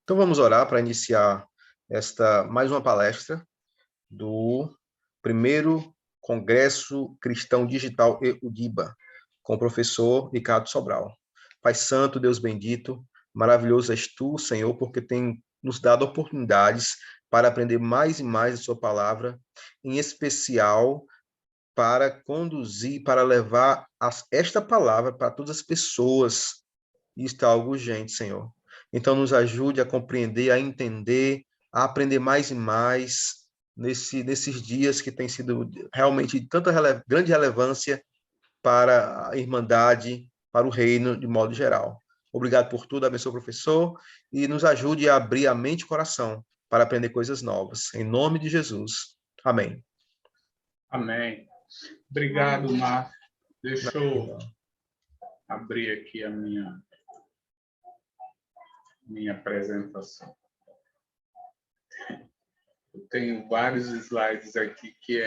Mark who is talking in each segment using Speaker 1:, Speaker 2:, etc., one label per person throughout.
Speaker 1: Então vamos orar para iniciar esta mais uma palestra do primeiro Congresso Cristão Digital EUDIBA, com o professor Ricardo Sobral. Pai Santo, Deus bendito, maravilhoso és tu, Senhor, porque tem nos dado oportunidades para aprender mais e mais a sua palavra, em especial para conduzir, para levar esta palavra para todas as pessoas. E está algo urgente, Senhor. Então, nos ajude a compreender, a entender, a aprender mais e mais nesses dias que tem sido realmente de tanta grande relevância para a Irmandade, para o Reino, de modo geral. Obrigado por tudo, abençoe o professor e nos ajude a abrir a mente e o coração para aprender coisas novas. Em nome de Jesus. Amém.
Speaker 2: Amém. Obrigado, Márcio. Deixa eu abrir aqui a minha apresentação. Eu tenho vários slides aqui que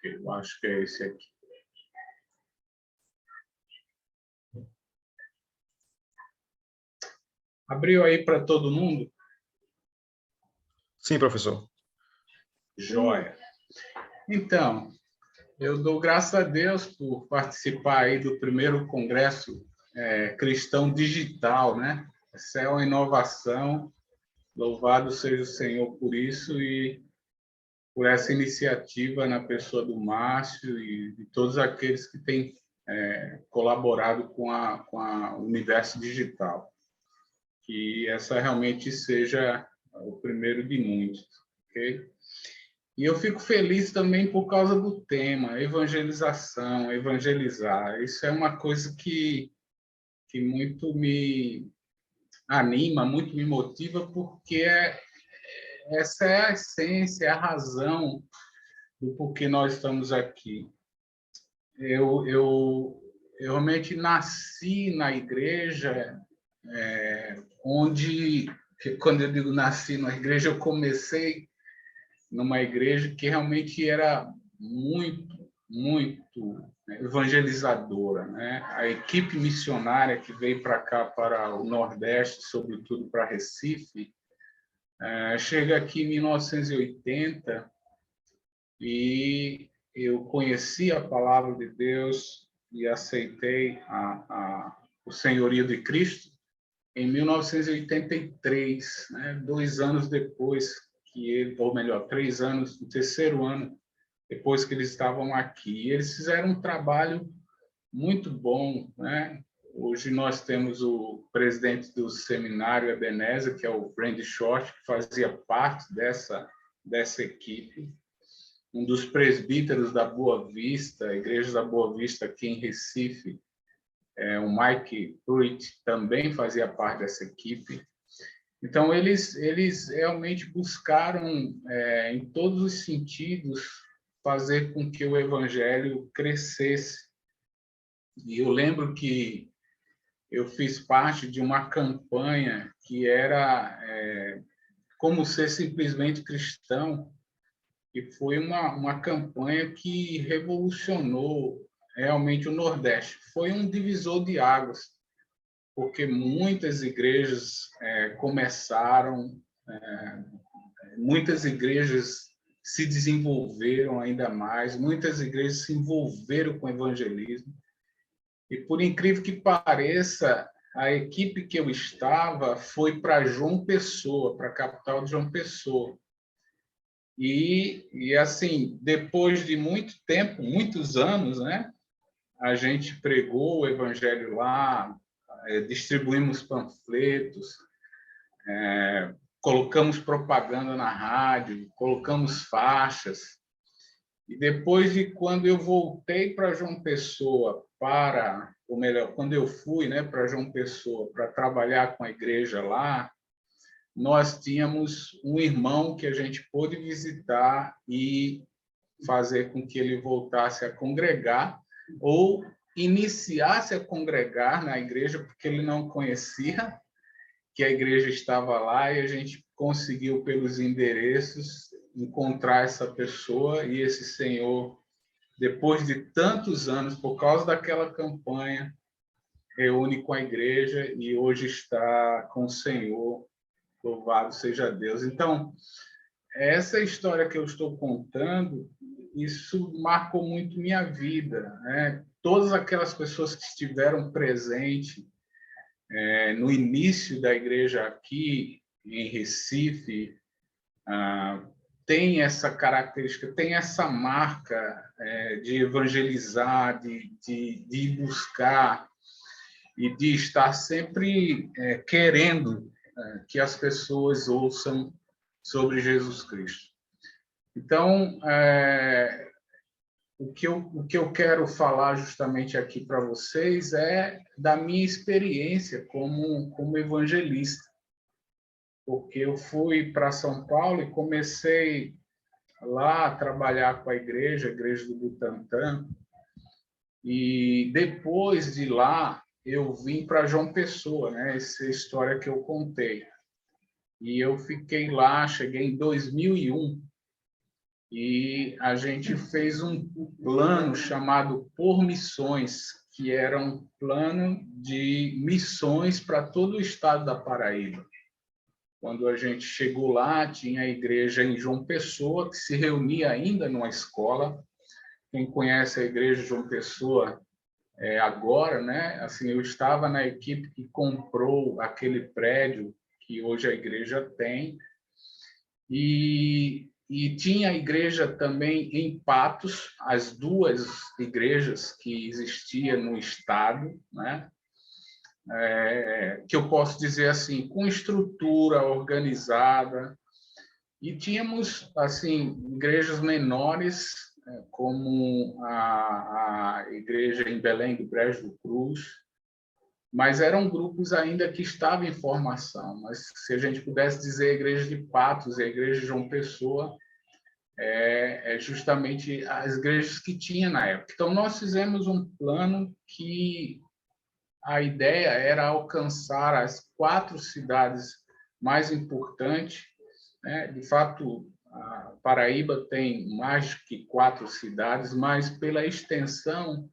Speaker 2: eu acho que é esse aqui. Abriu aí para todo mundo?
Speaker 1: Sim, professor.
Speaker 2: Joia. Então, eu dou graças a Deus por participar aí do primeiro Congresso Cristão Digital, né? Essa é uma inovação. Louvado seja o Senhor por isso e por essa iniciativa na pessoa do Márcio e de todos aqueles que têm colaborado com a Universo Digital. Que essa realmente seja o primeiro de muitos, ok? E eu fico feliz também por causa do tema, evangelização, evangelizar. Isso é uma coisa que muito me anima, muito me motiva, porque essa é a essência, é a razão do porquê nós estamos aqui. Eu realmente nasci na igreja, onde, quando eu digo nasci na igreja, eu comecei numa igreja que realmente era muito evangelizadora, né? A equipe missionária que veio para cá, para o Nordeste, sobretudo para Recife, chega aqui em 1980 e eu conheci a palavra de Deus e aceitei o senhorio de Cristo em 1983, né? 2 anos depois que ele, ou melhor, 3 anos, no terceiro ano depois que eles estavam aqui. E eles fizeram um trabalho muito bom, né? Hoje nós temos o presidente do seminário Ebenezer, que é o Randy Short, que fazia parte dessa equipe. Um dos presbíteros da Boa Vista, a Igreja da Boa Vista aqui em Recife, o Mike Pruitt, também fazia parte dessa equipe. Então, eles realmente buscaram, em todos os sentidos, fazer com que o evangelho crescesse. E eu lembro que eu fiz parte de uma campanha que era como ser simplesmente cristão, e foi uma campanha que revolucionou realmente o Nordeste. Foi um divisor de águas, porque muitas igrejas começaram, muitas igrejas se desenvolveram ainda mais, muitas igrejas se envolveram com o evangelismo. E, por incrível que pareça, a equipe que eu estava foi para João Pessoa, para a capital de João Pessoa. E assim, depois de muito tempo, muitos anos, né, a gente pregou o evangelho lá, distribuímos panfletos, colocamos propaganda na rádio, colocamos faixas. E depois de quando eu voltei para João Pessoa, ou melhor, quando eu fui, né, para João Pessoa para trabalhar com a igreja lá, nós tínhamos um irmão que a gente pôde visitar e fazer com que ele voltasse a congregar ou iniciasse a congregar na igreja, porque ele não conhecia que a igreja estava lá, e a gente conseguiu, pelos endereços, encontrar essa pessoa e esse senhor, depois de tantos anos, por causa daquela campanha, reúne com a igreja e hoje está com o Senhor. Louvado seja Deus. Então, essa história que eu estou contando, isso marcou muito minha vida, né? Todas aquelas pessoas que estiveram presentes no início da igreja aqui em Recife, tem essa característica, tem essa marca de evangelizar, de ir buscar e de estar sempre querendo que as pessoas ouçam sobre Jesus Cristo. Então, o que eu quero falar justamente aqui para vocês é da minha experiência como evangelista, porque eu fui para São Paulo e comecei lá a trabalhar com a igreja do Butantã, e depois de lá eu vim para João Pessoa, né? Essa é a história que eu contei. E eu fiquei lá, cheguei em 2001, e a gente fez um plano chamado Por Missões, que era um plano de missões para todo o estado da Paraíba. Quando a gente chegou lá, tinha a igreja em João Pessoa, que se reunia ainda numa escola. Quem conhece a igreja de João Pessoa agora, né? Assim, eu estava na equipe que comprou aquele prédio que hoje a igreja tem, e tinha a igreja também em Patos, as duas igrejas que existiam no estado, né? Que eu posso dizer assim, com estrutura organizada, e tínhamos assim igrejas menores, como a igreja em Belém do Brejo do Cruz, mas eram grupos ainda que estavam em formação. Mas se a gente pudesse dizer a igreja de Patos e a igreja de João Pessoa, é justamente as igrejas que tinha na época. Então, nós fizemos um plano que a ideia era alcançar as 4 cidades mais importantes, né? De fato, a Paraíba tem mais que 4 cidades, mas pela extensão,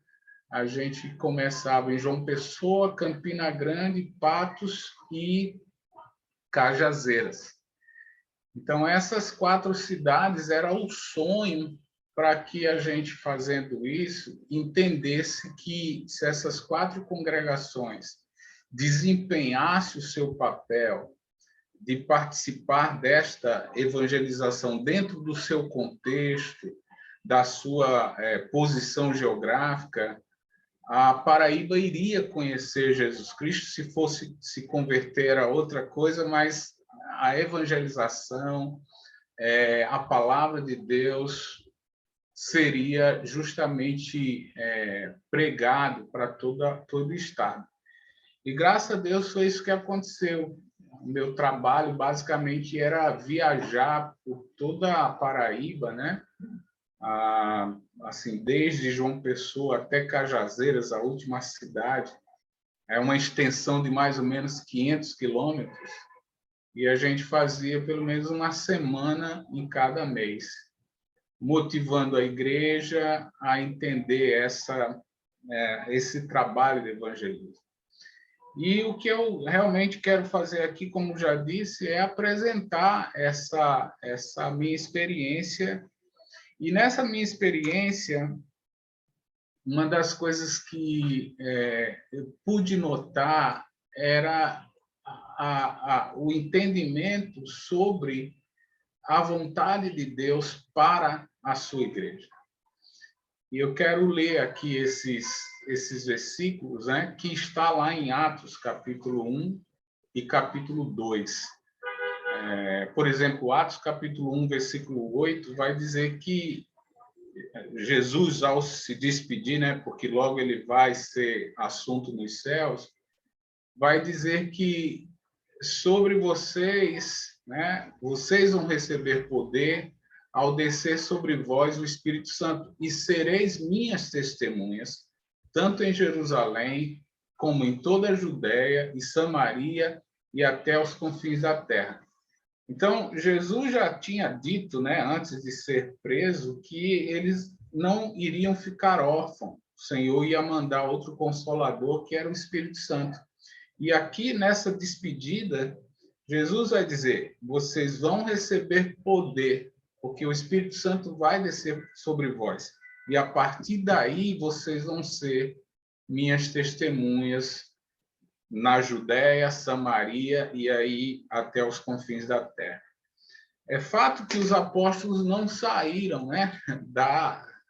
Speaker 2: a gente começava em João Pessoa, Campina Grande, Patos e Cajazeiras. Então, essas 4 cidades era o sonho para que a gente, fazendo isso, entendesse que se essas 4 congregações desempenhassem o seu papel de participar desta evangelização dentro do seu contexto, da sua posição geográfica, a Paraíba iria conhecer Jesus Cristo se fosse se converter a outra coisa, mas a evangelização, a palavra de Deus seria justamente pregado para todo o estado. E graças a Deus foi isso que aconteceu. O meu trabalho basicamente era viajar por toda a Paraíba, né? Assim, desde João Pessoa até Cajazeiras, a última cidade, é uma extensão de mais ou menos 500 quilômetros, e a gente fazia pelo menos uma semana em cada mês, motivando a igreja a entender esse trabalho de evangelismo. E o que eu realmente quero fazer aqui, como já disse, é apresentar essa minha experiência. E nessa minha experiência, uma das coisas que eu pude notar era o entendimento sobre a vontade de Deus para a sua igreja. E eu quero ler aqui esses versículos, né, que está lá em Atos, capítulo 1 e capítulo 2. Por exemplo, Atos, capítulo 1, versículo 8, vai dizer que Jesus, ao se despedir, né, porque logo ele vai ser assunto nos céus, vai dizer que sobre vocês, né, vocês vão receber poder ao descer sobre vós o Espírito Santo, e sereis minhas testemunhas, tanto em Jerusalém, como em toda a Judéia e Samaria e até os confins da terra. Então, Jesus já tinha dito, né, antes de ser preso, que eles não iriam ficar órfãos, Senhor ia mandar outro Consolador, que era o Espírito Santo. E aqui, nessa despedida, Jesus vai dizer: vocês vão receber poder, porque o Espírito Santo vai descer sobre vós. E a partir daí, vocês vão ser minhas testemunhas na Judéia, Samaria e aí até os confins da terra. É fato que os apóstolos não saíram, né,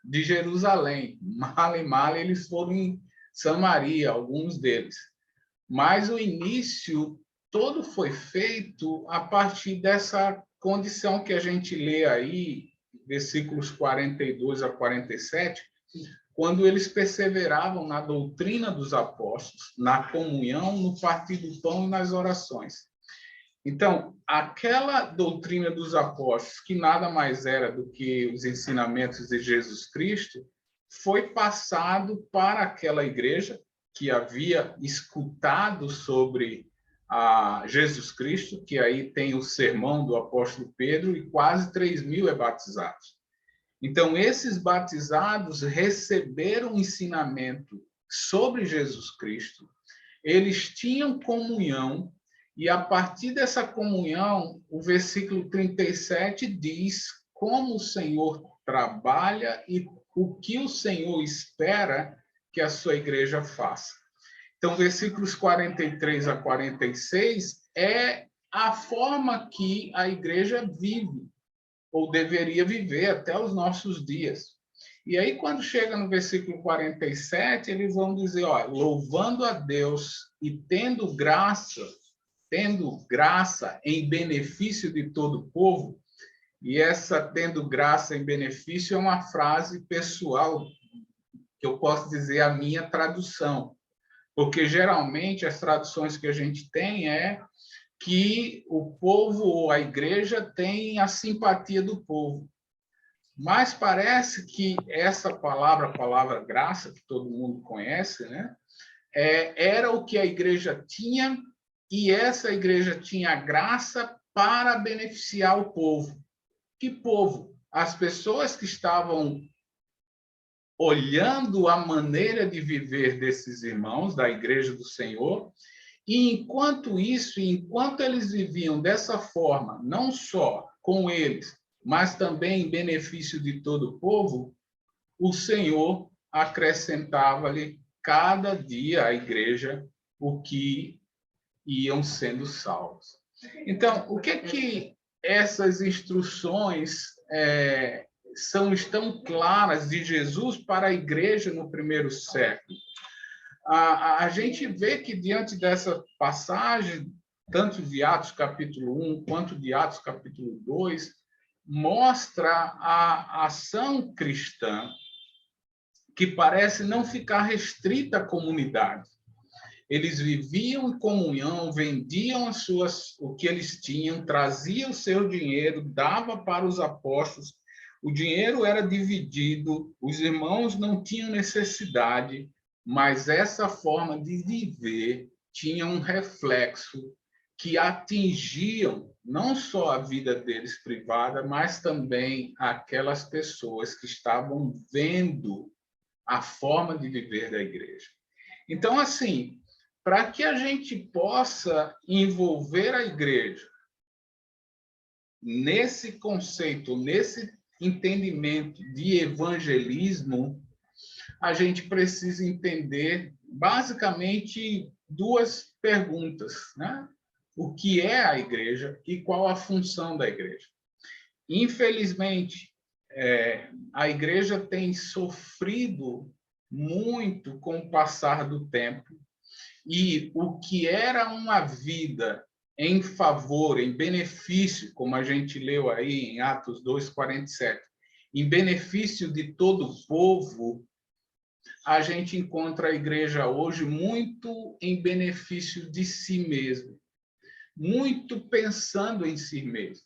Speaker 2: de Jerusalém. Mal eles foram em Samaria, alguns deles. Mas o início todo foi feito a partir dessa condição que a gente lê aí, versículos 42 a 47, quando eles perseveravam na doutrina dos apóstolos, na comunhão, no partir do pão e nas orações. Então, aquela doutrina dos apóstolos, que nada mais era do que os ensinamentos de Jesus Cristo, foi passado para aquela igreja que havia escutado sobre Jesus Cristo, que aí tem o sermão do apóstolo Pedro, e quase 3.000 é batizados. Então, esses batizados receberam ensinamento sobre Jesus Cristo, eles tinham comunhão, e a partir dessa comunhão, o versículo 37 diz como o Senhor trabalha e o que o Senhor espera que a sua igreja faça. Então, versículos 43 a 46 é a forma que a igreja vive, ou deveria viver até os nossos dias. E aí, quando chega no versículo 47, eles vão dizer, ó, louvando a Deus e tendo graça em benefício de todo o povo. E essa tendo graça em benefício é uma frase pessoal, que eu posso dizer a minha tradução. Porque, geralmente, as traduções que a gente tem é que o povo ou a igreja tem a simpatia do povo. Mas parece que essa palavra, a palavra graça, que todo mundo conhece, né? Era o que a igreja tinha, e essa igreja tinha graça para beneficiar o povo. Que povo? As pessoas que estavam olhando a maneira de viver desses irmãos da igreja do Senhor, e enquanto isso, enquanto eles viviam dessa forma, não só com eles, mas também em benefício de todo o povo, o Senhor acrescentava-lhe cada dia à igreja o que iam sendo salvos. Então, o que essas instruções estão claras de Jesus para a igreja no primeiro século? A gente vê que, diante dessa passagem, tanto de Atos capítulo 1 quanto de Atos capítulo 2, mostra a ação cristã que parece não ficar restrita à comunidade. Eles viviam em comunhão, vendiam o que eles tinham, traziam o seu dinheiro, dava para os apóstolos, o dinheiro era dividido, os irmãos não tinham necessidade, mas essa forma de viver tinha um reflexo que atingiam não só a vida deles privada, mas também aquelas pessoas que estavam vendo a forma de viver da igreja. Então, assim, para que a gente possa envolver a igreja nesse conceito, nesse entendimento de evangelismo, a gente precisa entender basicamente duas perguntas, né? O que é a igreja e qual a função da igreja. Infelizmente, a igreja tem sofrido muito com o passar do tempo, e o que era uma vida em favor, em benefício, como a gente leu aí em Atos 2:47, em benefício de todo o povo, a gente encontra a igreja hoje muito em benefício de si mesmo, muito pensando em si mesmo.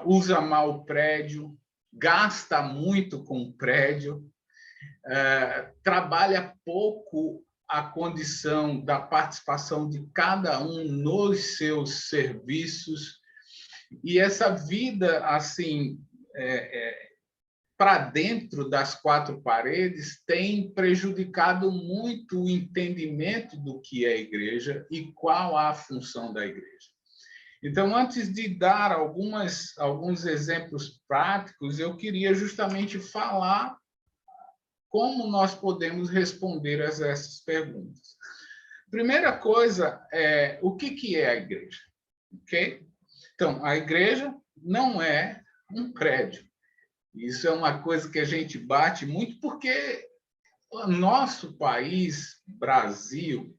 Speaker 2: Usa mal o prédio, gasta muito com o prédio, trabalha pouco a condição da participação de cada um nos seus serviços, e essa vida assim para dentro das quatro paredes tem prejudicado muito o entendimento do que é a igreja e qual a função da igreja. Então, antes de dar alguns exemplos práticos, eu queria justamente falar como nós podemos responder a essas perguntas. Primeira coisa é o que é a igreja, ok? Então, a igreja não é um prédio. Isso é uma coisa que a gente bate muito porque o nosso país, Brasil,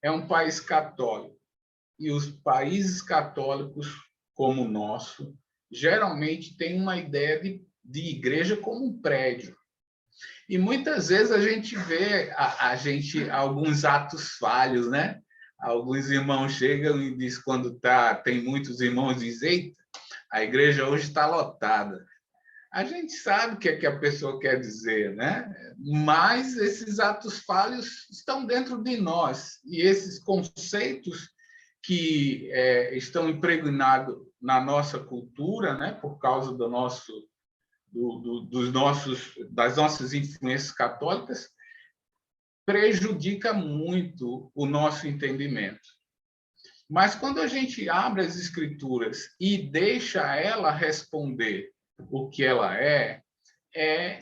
Speaker 2: é um país católico. E os países católicos, como o nosso, geralmente têm uma ideia de igreja como um prédio. E muitas vezes a gente vê alguns atos falhos, né? Alguns irmãos chegam e dizem, quando tem muitos irmãos, dizem, eita, a igreja hoje está lotada. A gente sabe o que é que a pessoa quer dizer, né? Mas esses atos falhos estão dentro de nós. E esses conceitos que estão impregnados na nossa cultura, né? Por causa das nossas influências católicas, prejudica muito o nosso entendimento. Mas quando a gente abre as Escrituras e deixa ela responder o que ela é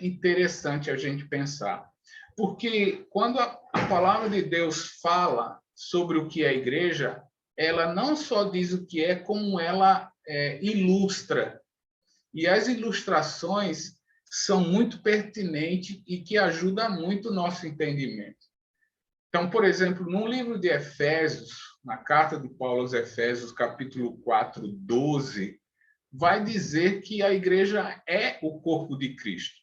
Speaker 2: interessante a gente pensar. Porque quando a palavra de Deus fala sobre o que é a igreja, ela não só diz o que é, como ela ilustra. E as ilustrações são muito pertinentes e que ajudam muito o nosso entendimento. Então, por exemplo, no livro de Efésios, na carta de Paulo aos Efésios, capítulo 4, 12, vai dizer que a igreja é o corpo de Cristo.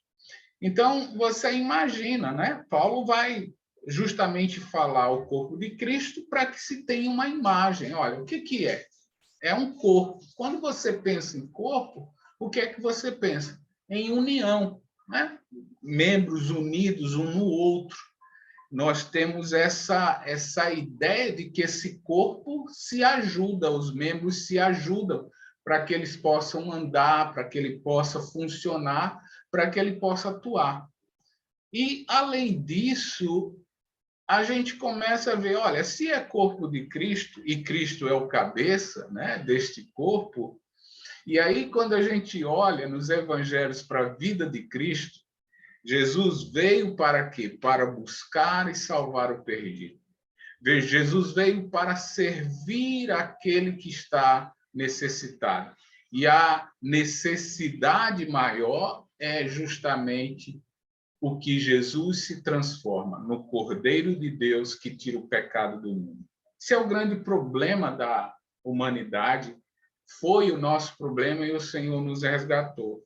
Speaker 2: Então, você imagina, né? Paulo vai justamente falar o corpo de Cristo para que se tenha uma imagem. Olha, o que é? É um corpo. Quando você pensa em corpo, o que é que você pensa? Em união, né? Membros unidos um no outro. Nós temos essa ideia de que esse corpo se ajuda, os membros se ajudam para que eles possam andar, para que ele possa funcionar, para que ele possa atuar. E, além disso, a gente começa a ver, olha, se é corpo de Cristo, e Cristo é o cabeça, né, deste corpo, e aí quando a gente olha nos evangelhos para a vida de Cristo, Jesus veio para quê? Para buscar e salvar o perdido. Jesus veio para servir aquele que está necessitado. E a necessidade maior é justamente o que Jesus se transforma no Cordeiro de Deus que tira o pecado do mundo. Esse é o grande problema da humanidade, foi o nosso problema e o Senhor nos resgatou.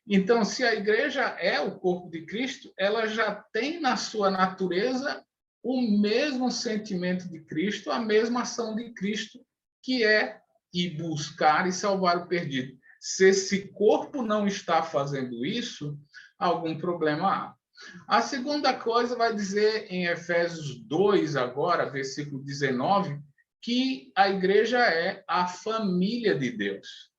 Speaker 2: Então, se a igreja é o corpo de Cristo, ela já tem na sua natureza o mesmo sentimento de Cristo, a mesma ação de Cristo, que é ir buscar e salvar o perdido. Se esse corpo não está fazendo isso, algum problema há. A segunda coisa vai dizer em Efésios 2, agora, versículo 19, que a igreja é a família de Deus.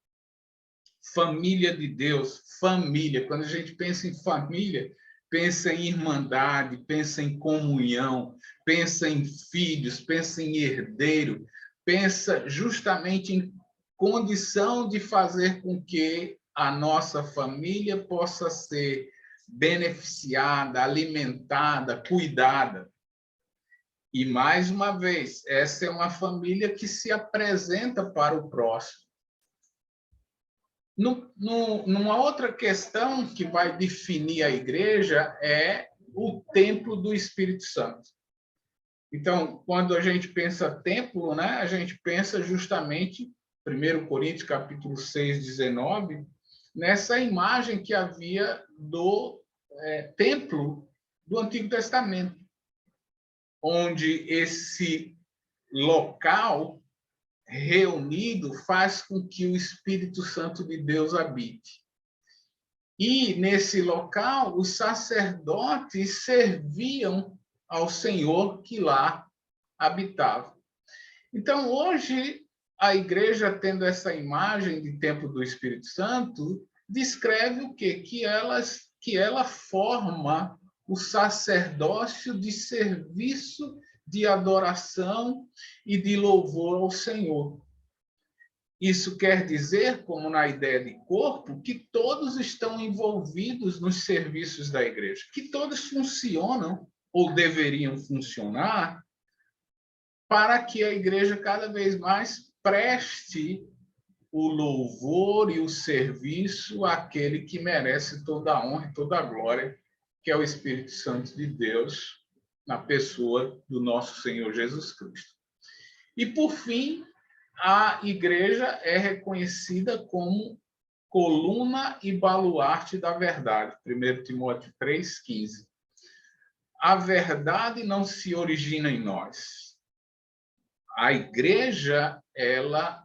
Speaker 2: Família de Deus, família. Quando a gente pensa em família, pensa em irmandade, pensa em comunhão, pensa em filhos, pensa em herdeiro, pensa justamente em condição de fazer com que a nossa família possa ser beneficiada, alimentada, cuidada. E, mais uma vez, essa é uma família que se apresenta para o próximo. Numa outra questão que vai definir a igreja é o templo do Espírito Santo. Então, quando a gente pensa templo, né, a gente pensa justamente, 1 Coríntios, capítulo 6, 19, nessa imagem que havia do templo do Antigo Testamento, onde esse local reunido faz com que o Espírito Santo de Deus habite. E, nesse local, os sacerdotes serviam ao Senhor que lá habitava. Então, hoje, a igreja, tendo essa imagem de templo do Espírito Santo, descreve o quê? Que elas que ela forma o sacerdócio de serviço, de adoração e de louvor ao Senhor. Isso quer dizer, como na ideia de corpo, que todos estão envolvidos nos serviços da igreja, que todos funcionam ou deveriam funcionar para que a igreja cada vez mais preste o louvor e o serviço àquele que merece toda a honra e toda a glória, que é o Espírito Santo de Deus, na pessoa do nosso Senhor Jesus Cristo. E, por fim, a igreja é reconhecida como coluna e baluarte da verdade. 1 Timóteo 3,15. A verdade não se origina em nós. A igreja, ela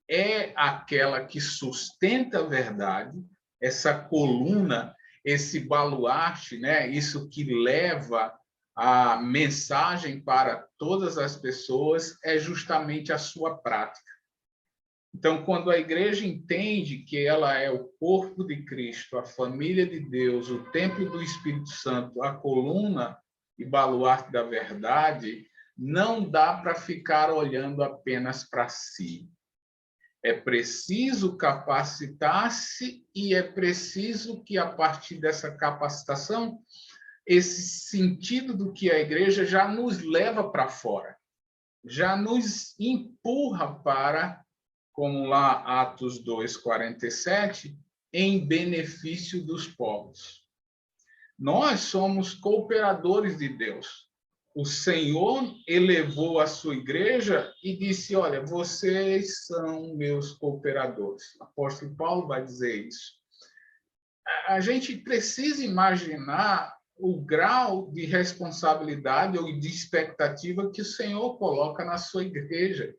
Speaker 2: é aquela que sustenta a verdade, essa coluna, esse baluarte, né? Isso que leva a mensagem para todas as pessoas é justamente a sua prática. Então, quando a igreja entende que ela é o corpo de Cristo, a família de Deus, o templo do Espírito Santo, a coluna e baluarte da verdade, não dá para ficar olhando apenas para si. É preciso capacitar-se e é preciso que, a partir dessa capacitação, esse sentido do que a igreja já nos leva para fora, já nos empurra para, como lá Atos 2:47, em benefício dos povos. Nós somos cooperadores de Deus. O Senhor elevou a sua igreja e disse, olha, vocês são meus cooperadores. O apóstolo Paulo vai dizer isso. A gente precisa imaginar o grau de responsabilidade ou de expectativa que o Senhor coloca na sua igreja.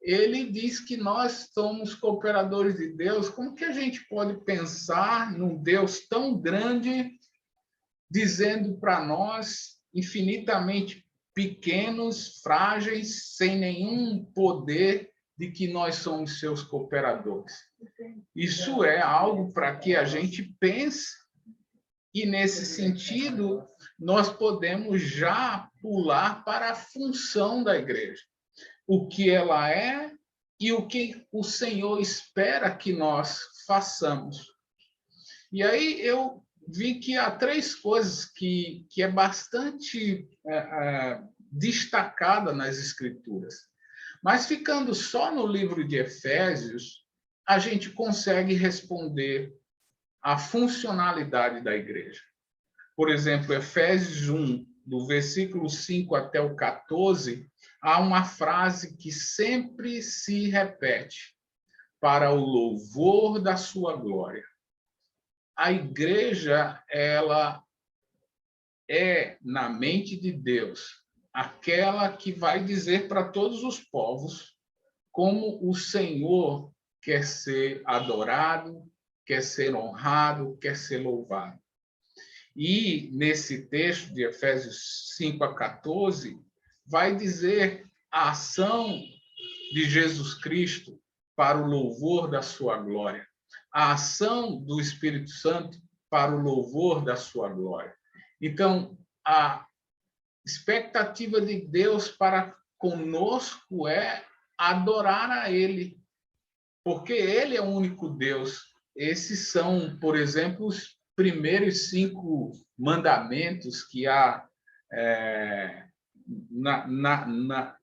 Speaker 2: Ele diz que nós somos cooperadores de Deus. Como que a gente pode pensar num Deus tão grande dizendo para nós, infinitamente pequenos, frágeis, sem nenhum poder, de que nós somos seus cooperadores? Isso é algo para que a gente pense. E, nesse sentido, nós podemos já pular para a função da igreja. O que ela é e o que o Senhor espera que nós façamos. E aí eu vi que há três coisas que é bastante destacada nas Escrituras. Mas, ficando só no livro de Efésios, a gente consegue responder a funcionalidade da igreja. Por exemplo, Efésios 1, do versículo 5 até o 14, há uma frase que sempre se repete: para o louvor da sua glória. A igreja, ela é, na mente de Deus, aquela que vai dizer para todos os povos como o Senhor quer ser adorado, quer ser honrado, quer ser louvado. E, nesse texto de Efésios 5 a 14, vai dizer a ação de Jesus Cristo para o louvor da sua glória, a ação do Espírito Santo para o louvor da sua glória. Então, a expectativa de Deus para conosco é adorar a Ele, porque Ele é o único Deus. Esses são, por exemplo, os primeiros 5 mandamentos que há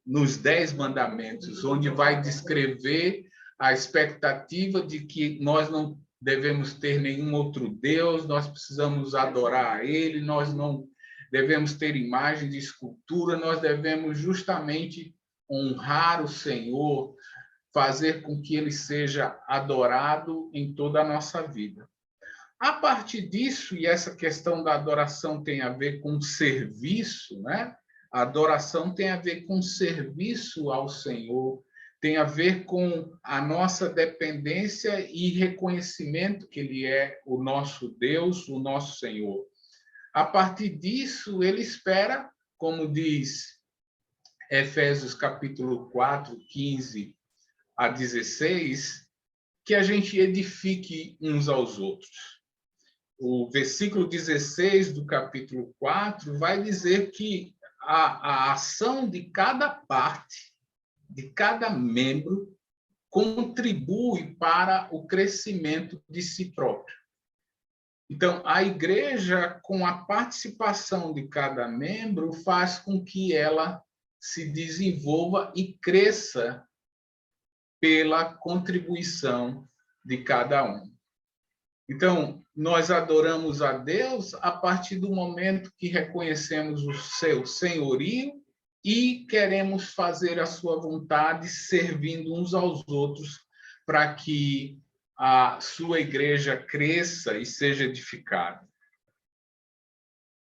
Speaker 2: nos 10 mandamentos, onde vai descrever a expectativa de que nós não devemos ter nenhum outro Deus, nós precisamos adorar a Ele, nós não devemos ter imagem de escultura, nós devemos justamente honrar o Senhor, fazer com que Ele seja adorado em toda a nossa vida. A partir disso, e essa questão da adoração tem a ver com serviço, né? A adoração tem a ver com serviço ao Senhor, tem a ver com a nossa dependência e reconhecimento que Ele é o nosso Deus, o nosso Senhor. A partir disso, Ele espera, como diz Efésios capítulo 4, 15 a 16, que a gente edifique uns aos outros. o versículo 16 do capítulo 4 vai dizer que a ação de cada parte, de cada membro, contribui para o crescimento de si próprio. Então, a igreja, com a participação de cada membro, faz com que ela se desenvolva e cresça pela contribuição de cada um. Então, nós adoramos a Deus a partir do momento que reconhecemos o seu senhorio e queremos fazer a sua vontade, servindo uns aos outros, para que a sua igreja cresça e seja edificada.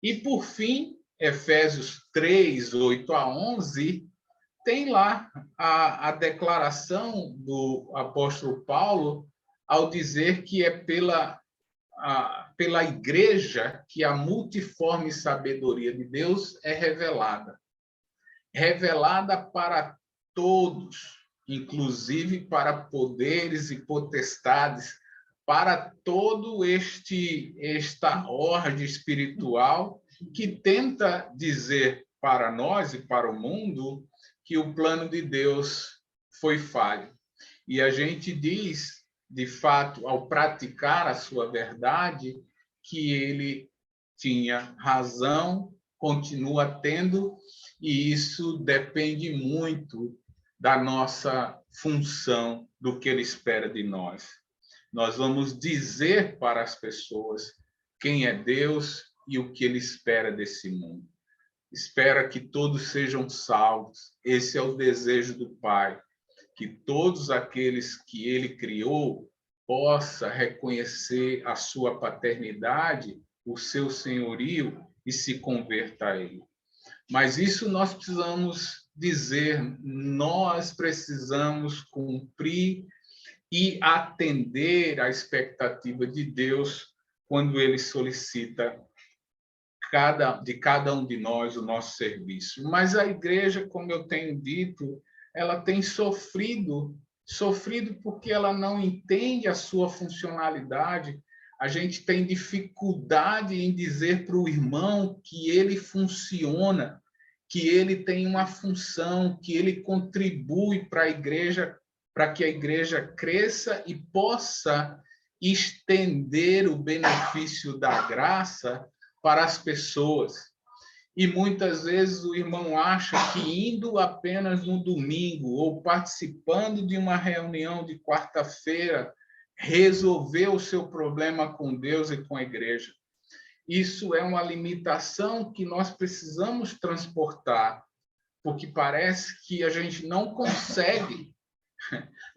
Speaker 2: E, por fim, Efésios 3, 8 a 11, tem lá a declaração do apóstolo Paulo ao dizer que é pela igreja que a multiforme sabedoria de Deus é revelada. Revelada para todos, inclusive para poderes e potestades, para todo esta ordem espiritual que tenta dizer para nós e para o mundo que o plano de Deus foi falho. E a gente diz, de fato, ao praticar a sua verdade, que ele tinha razão, continua tendo, e isso depende muito da nossa função, do que ele espera de nós. Nós vamos dizer para as pessoas quem é Deus e o que ele espera desse mundo. Espera que todos sejam salvos. Esse é o desejo do Pai, que todos aqueles que ele criou possam reconhecer a sua paternidade, o seu senhorio e se converta a ele. Mas isso nós precisamos dizer, nós precisamos cumprir e atender à expectativa de Deus quando ele solicita de cada um de nós o nosso serviço. Mas a igreja, como eu tenho dito, ela tem sofrido porque ela não entende a sua funcionalidade. A gente tem dificuldade em dizer para o irmão que ele funciona, que ele tem uma função, que ele contribui para a igreja, para que a igreja cresça e possa estender o benefício da graça para as pessoas. E muitas vezes o irmão acha que indo apenas no domingo ou participando de uma reunião de quarta-feira resolver o seu problema com Deus e com a igreja. Isso é uma limitação que nós precisamos transportar, porque parece que a gente não consegue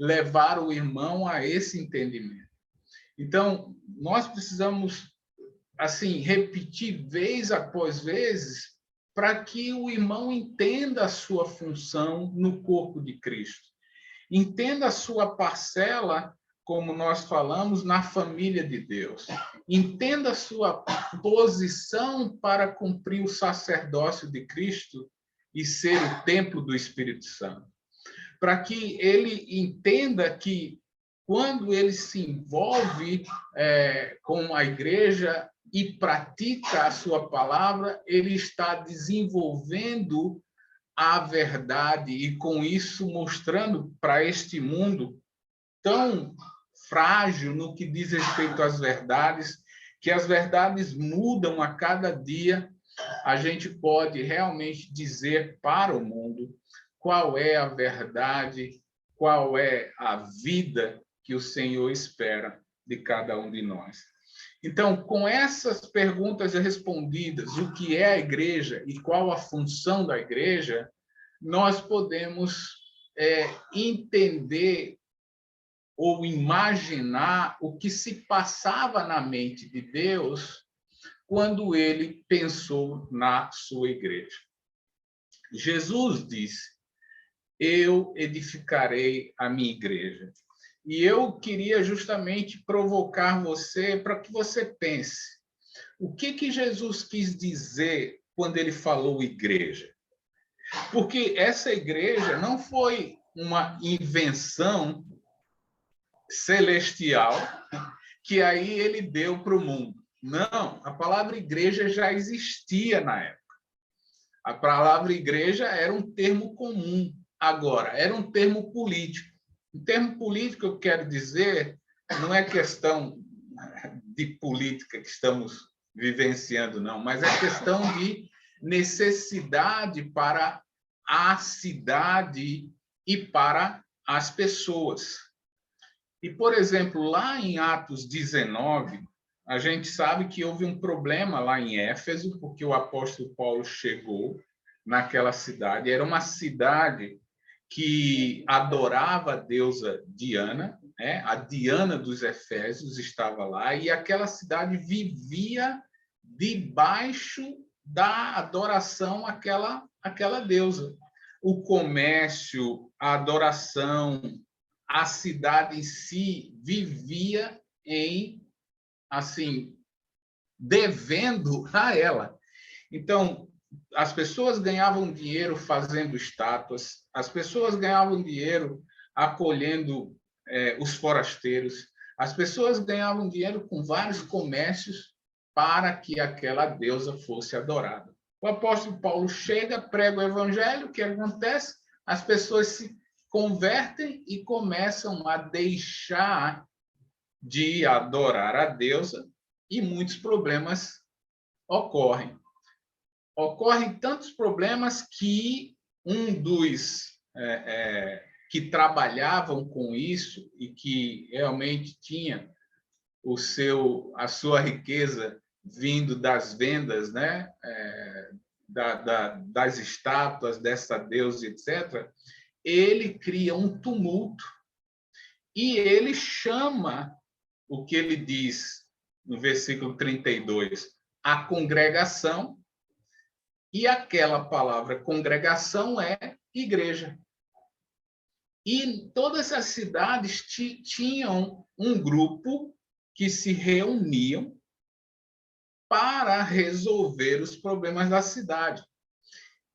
Speaker 2: levar o irmão a esse entendimento. Então, nós precisamos assim repetir vez após vez para que o irmão entenda a sua função no corpo de Cristo. Entenda a sua parcela, como nós falamos, na família de Deus. Entenda a sua posição para cumprir o sacerdócio de Cristo e ser o templo do Espírito Santo. Para que ele entenda que, quando ele se envolve com a igreja e pratica a sua palavra, ele está desenvolvendo a verdade e, com isso, mostrando para este mundo tão frágil no que diz respeito às verdades, que as verdades mudam a cada dia, a gente pode realmente dizer para o mundo qual é a verdade, qual é a vida que o Senhor espera de cada um de nós. Então, com essas perguntas respondidas, o que é a igreja e qual a função da igreja, nós podemos entender ou imaginar o que se passava na mente de Deus quando ele pensou na sua igreja. Jesus disse: eu edificarei a minha igreja. E eu queria justamente provocar você para que você pense. O que Jesus quis dizer quando ele falou igreja? Porque essa igreja não foi uma invenção celestial que aí ele deu para o mundo. Não, a palavra igreja já existia na época. A palavra igreja era um termo comum. Agora, era um termo político. Um termo político, eu quero dizer, não é questão de política que estamos vivenciando, não, mas é questão de necessidade para a cidade e para as pessoas. E, por exemplo, lá em Atos 19, a gente sabe que houve um problema lá em Éfeso, porque o apóstolo Paulo chegou naquela cidade. Era uma cidade que adorava a deusa Diana, né? A Diana dos Efésios estava lá, e aquela cidade vivia debaixo da adoração àquela deusa. O comércio, a adoração, a cidade em si vivia em, assim, devendo a ela. Então, as pessoas ganhavam dinheiro fazendo estátuas, as pessoas ganhavam dinheiro acolhendo os forasteiros, as pessoas ganhavam dinheiro com vários comércios para que aquela deusa fosse adorada. O apóstolo Paulo chega, prega o evangelho, o que acontece? As pessoas se convertem e começam a deixar de adorar a deusa e muitos problemas ocorrem. Ocorrem tantos problemas que um dos que trabalhavam com isso e que realmente tinha a sua riqueza vindo das vendas, né? Das estátuas dessa deusa, etc., ele cria um tumulto e ele chama o que ele diz no versículo 32, a congregação, e aquela palavra congregação é igreja. E todas as cidades tinham um grupo que se reuniam para resolver os problemas da cidade.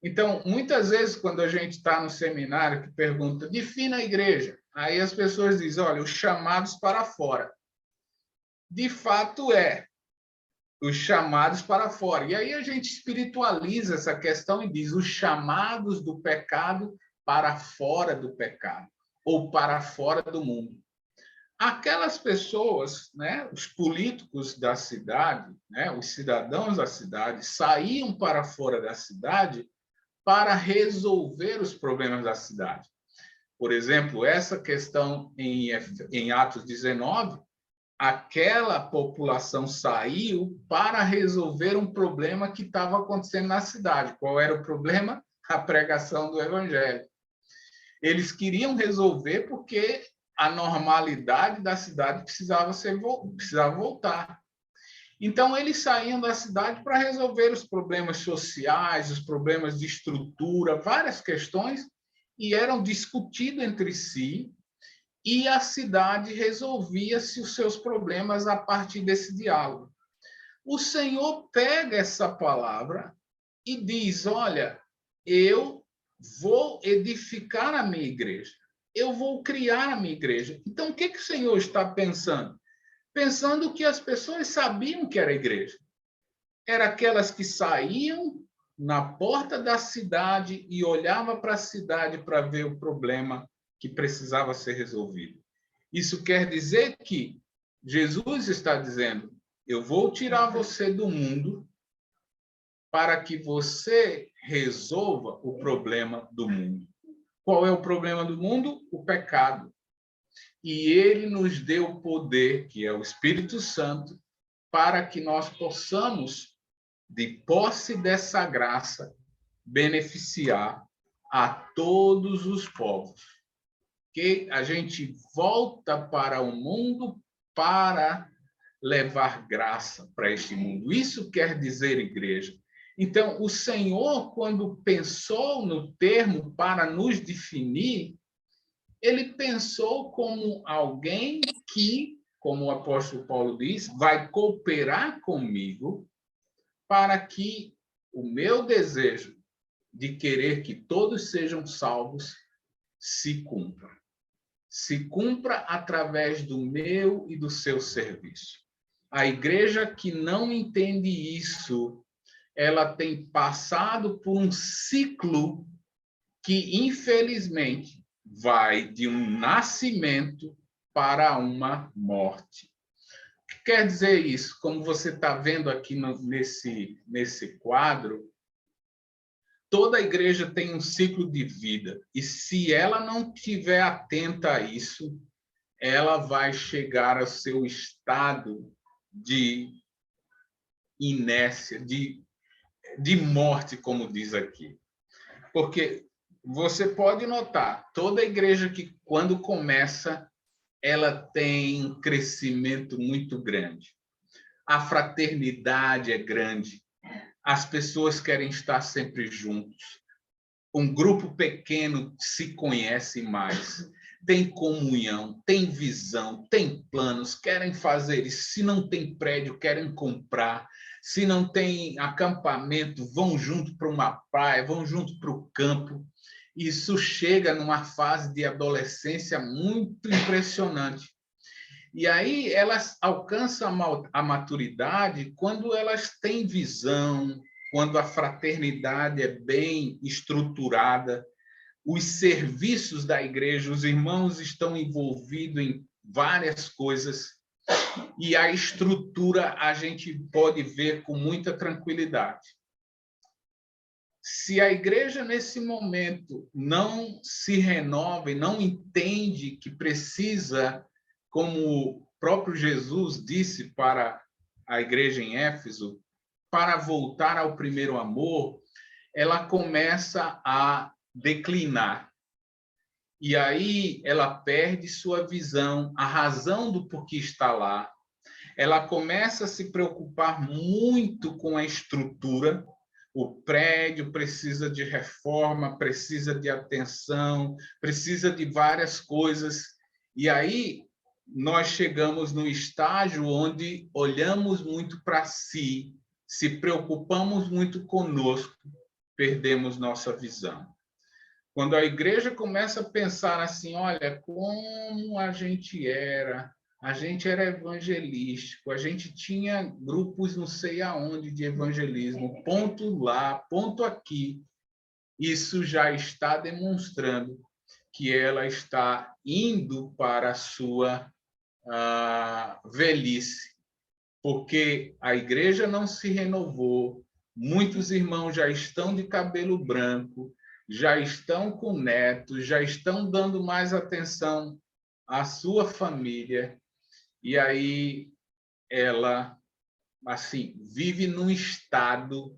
Speaker 2: Então, muitas vezes, quando a gente está no seminário que pergunta, defina a igreja, aí as pessoas dizem, olha, os chamados para fora. De fato, os chamados para fora. E aí a gente espiritualiza essa questão e diz os chamados do pecado para fora do pecado, ou para fora do mundo. Aquelas pessoas, né, os políticos da cidade, né, os cidadãos da cidade, saíam para fora da cidade para resolver os problemas da cidade. Por exemplo, essa questão em Atos 19, aquela população saiu para resolver um problema que estava acontecendo na cidade. Qual era o problema? A pregação do evangelho. Eles queriam resolver porque a normalidade da cidade precisava voltar. Então, eles saíam da cidade para resolver os problemas sociais, os problemas de estrutura, várias questões, e eram discutidos entre si, e a cidade resolvia-se os seus problemas a partir desse diálogo. O Senhor pega essa palavra e diz, olha, eu vou edificar a minha igreja, eu vou criar a minha igreja. Então, o que o Senhor está pensando? Pensando que as pessoas sabiam que era igreja. Eram aquelas que saíam na porta da cidade e olhavam para a cidade para ver o problema que precisava ser resolvido. Isso quer dizer que Jesus está dizendo, eu vou tirar você do mundo para que você resolva o problema do mundo. Qual é o problema do mundo? O pecado. E ele nos deu o poder, que é o Espírito Santo, para que nós possamos, de posse dessa graça, beneficiar a todos os povos. Que a gente volta para o mundo para levar graça para este mundo. Isso quer dizer igreja. Então, o Senhor, quando pensou no termo para nos definir, ele pensou como alguém que, como o apóstolo Paulo diz, vai cooperar comigo para que o meu desejo de querer que todos sejam salvos se cumpra. Se cumpra através do meu e do seu serviço. A igreja que não entende isso, ela tem passado por um ciclo que, infelizmente, vai de um nascimento para uma morte. O que quer dizer isso? Como você está vendo aqui nesse quadro, toda igreja tem um ciclo de vida. E se ela não estiver atenta a isso, ela vai chegar ao seu estado de inércia, de morte, como diz aqui. Porque você pode notar, toda igreja que, quando começa, ela tem um crescimento muito grande. A fraternidade é grande. As pessoas querem estar sempre juntos. Um grupo pequeno se conhece mais. Tem comunhão, tem visão, tem planos, querem fazer isso. Se não tem prédio, querem comprar. Se não tem acampamento, vão junto para uma praia, vão junto para o campo. Isso chega numa fase de adolescência muito impressionante. E aí elas alcançam a maturidade quando elas têm visão, quando a fraternidade é bem estruturada, os serviços da igreja, os irmãos estão envolvidos em várias coisas, e a estrutura a gente pode ver com muita tranquilidade. Se a igreja, nesse momento, não se renova e não entende que precisa, como o próprio Jesus disse para a igreja em Éfeso, para voltar ao primeiro amor, ela começa a declinar. E aí ela perde sua visão, a razão do porquê está lá. Ela começa a se preocupar muito com a estrutura. O prédio precisa de reforma, precisa de atenção, precisa de várias coisas. E aí nós chegamos no estágio onde olhamos muito para si, se preocupamos muito conosco, perdemos nossa visão. Quando a igreja começa a pensar assim, olha, como a gente era evangelístico, a gente tinha grupos não sei aonde de evangelismo, ponto lá, ponto aqui. Isso já está demonstrando que ela está indo para a sua velhice, porque a igreja não se renovou, muitos irmãos já estão de cabelo branco, já estão com netos, já estão dando mais atenção à sua família, e aí ela, assim, vive num estado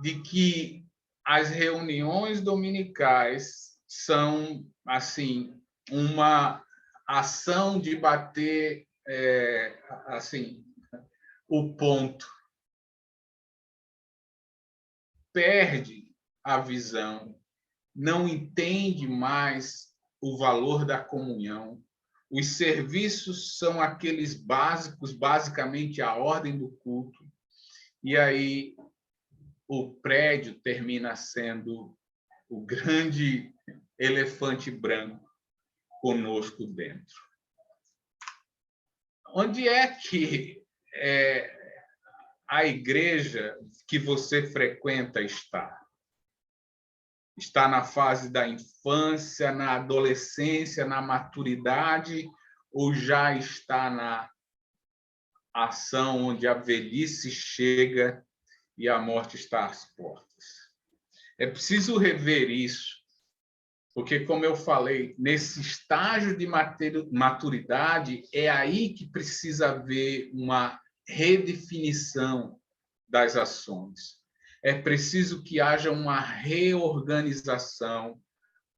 Speaker 2: de que as reuniões dominicais são, assim, uma ação de bater, assim, o ponto. Perde a visão, não entende mais o valor da comunhão. Os serviços são aqueles básicos, basicamente a ordem do culto. E aí o prédio termina sendo o grande elefante branco conosco dentro. Onde é que a igreja que você frequenta está? Está na fase da infância, na adolescência, na maturidade, ou já está na ação onde a velhice chega e a morte está às portas? É preciso rever isso, porque, como eu falei, nesse estágio de maturidade, é aí que precisa haver uma redefinição das ações. É preciso que haja uma reorganização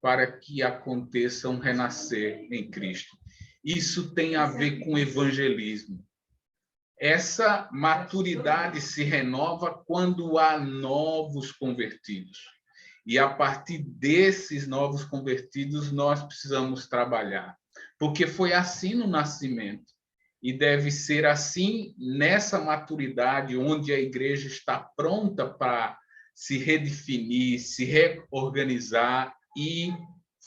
Speaker 2: para que aconteça um renascer em Cristo. Isso tem a ver com evangelismo. Essa maturidade se renova quando há novos convertidos. E a partir desses novos convertidos, nós precisamos trabalhar. Porque foi assim no nascimento. E deve ser assim nessa maturidade, onde a igreja está pronta para se redefinir, se reorganizar e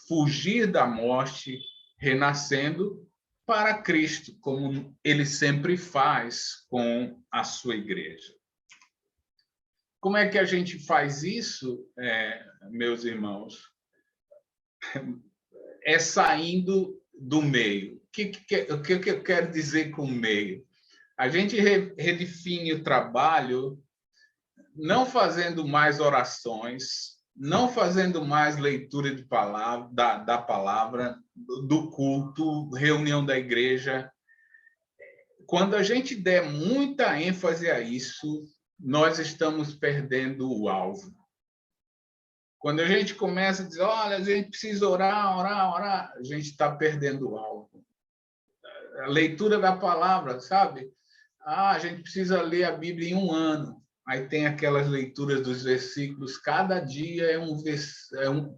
Speaker 2: fugir da morte, renascendo para Cristo, como ele sempre faz com a sua igreja. Como é que a gente faz isso, meus irmãos? É saindo do meio. O que eu quero dizer com meio? A gente redefine o trabalho não fazendo mais orações, não fazendo mais leitura de palavra, da palavra, do culto, reunião da igreja. Quando a gente der muita ênfase a isso, nós estamos perdendo o alvo. Quando a gente começa a dizer, olha, a gente precisa orar, orar, orar, a gente está perdendo o alvo. A leitura da palavra, sabe? A gente precisa ler a Bíblia em um ano. Aí tem aquelas leituras dos versículos, cada dia é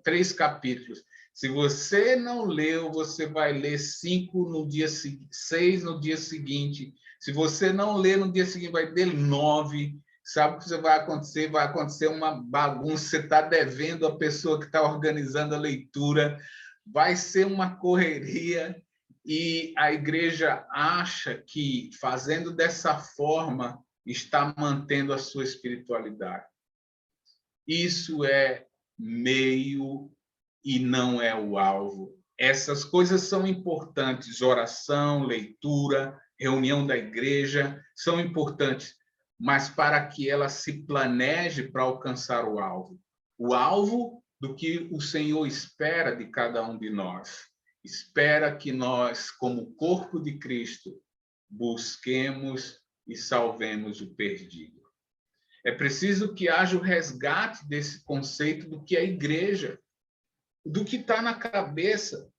Speaker 2: 3 capítulos. Se você não leu, você vai ler 5 no dia seguinte, 6 no dia seguinte. Se você não ler no dia seguinte, vai ler 9. Sabe o que vai acontecer? Vai acontecer uma bagunça. Você está devendo a pessoa que está organizando a leitura. Vai ser uma correria. E a igreja acha que, fazendo dessa forma, está mantendo a sua espiritualidade. Isso é meio e não é o alvo. Essas coisas são importantes, oração, leitura, reunião da igreja, são importantes, mas para que ela se planeje para alcançar o alvo. O alvo do que o Senhor espera de cada um de nós. Espera que nós, como corpo de Cristo, busquemos e salvemos o perdido. É preciso que haja o resgate desse conceito do que é igreja, do que está na cabeça.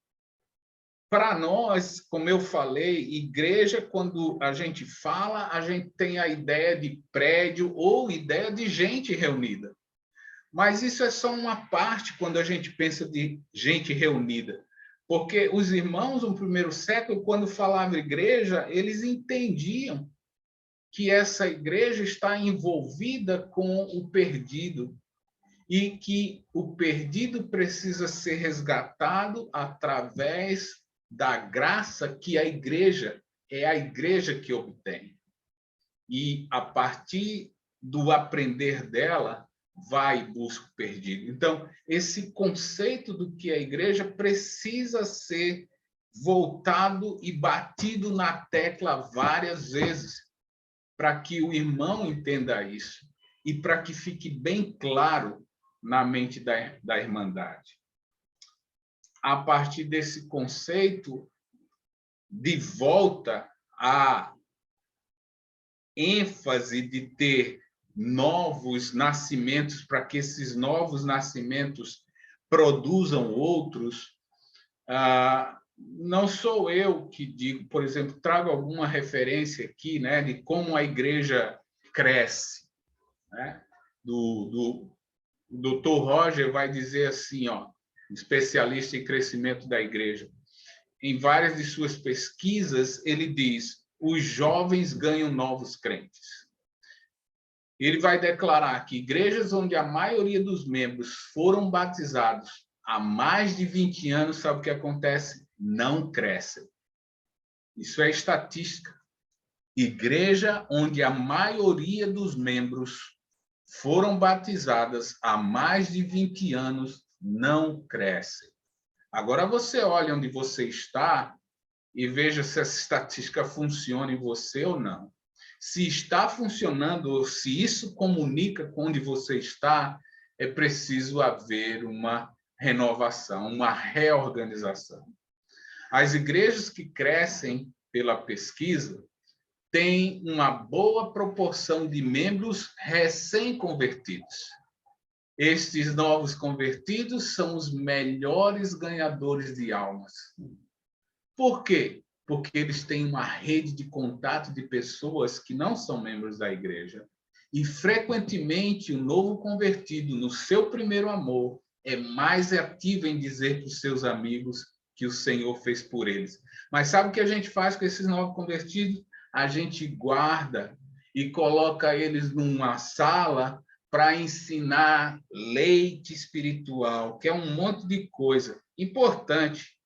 Speaker 2: Para nós, como eu falei, igreja, quando a gente fala, a gente tem a ideia de prédio ou ideia de gente reunida. Mas isso é só uma parte quando a gente pensa de gente reunida. Porque os irmãos no primeiro século, quando falavam igreja, eles entendiam que essa igreja está envolvida com o perdido e que o perdido precisa ser resgatado através da graça que é a igreja que obtém. E a partir do aprender dela, vai e busca o perdido. Então, esse conceito do que é a igreja precisa ser voltado e batido na tecla várias vezes, para que o irmão entenda isso e para que fique bem claro na mente da Irmandade. A partir desse conceito, de volta à ênfase de ter novos nascimentos, para que esses novos nascimentos produzam outros, não sou eu que digo, por exemplo, trago alguma referência aqui, né, de como a igreja cresce, né? O Dr. Roger vai dizer assim, ó, especialista em crescimento da igreja. Em várias de suas pesquisas, ele diz: os jovens ganham novos crentes. Ele vai declarar que igrejas onde a maioria dos membros foram batizados há mais de 20 anos, sabe o que acontece? Não crescem. Isso é estatística. Igreja onde a maioria dos membros foram batizadas há mais de 20 anos não crescem. Agora você olha onde você está e veja se essa estatística funciona em você ou não. Se está funcionando, ou se isso comunica com onde você está, é preciso haver uma renovação, uma reorganização. As igrejas que crescem pela pesquisa têm uma boa proporção de membros recém-convertidos. Estes novos convertidos são os melhores ganhadores de almas. Por quê? Porque eles têm uma rede de contato de pessoas que não são membros da igreja. E, frequentemente, o novo convertido, no seu primeiro amor, é mais ativo em dizer para os seus amigos que o Senhor fez por eles. Mas sabe o que a gente faz com esses novos convertidos? A gente guarda e coloca eles numa sala para ensinar leite espiritual, que é um monte de coisa importante,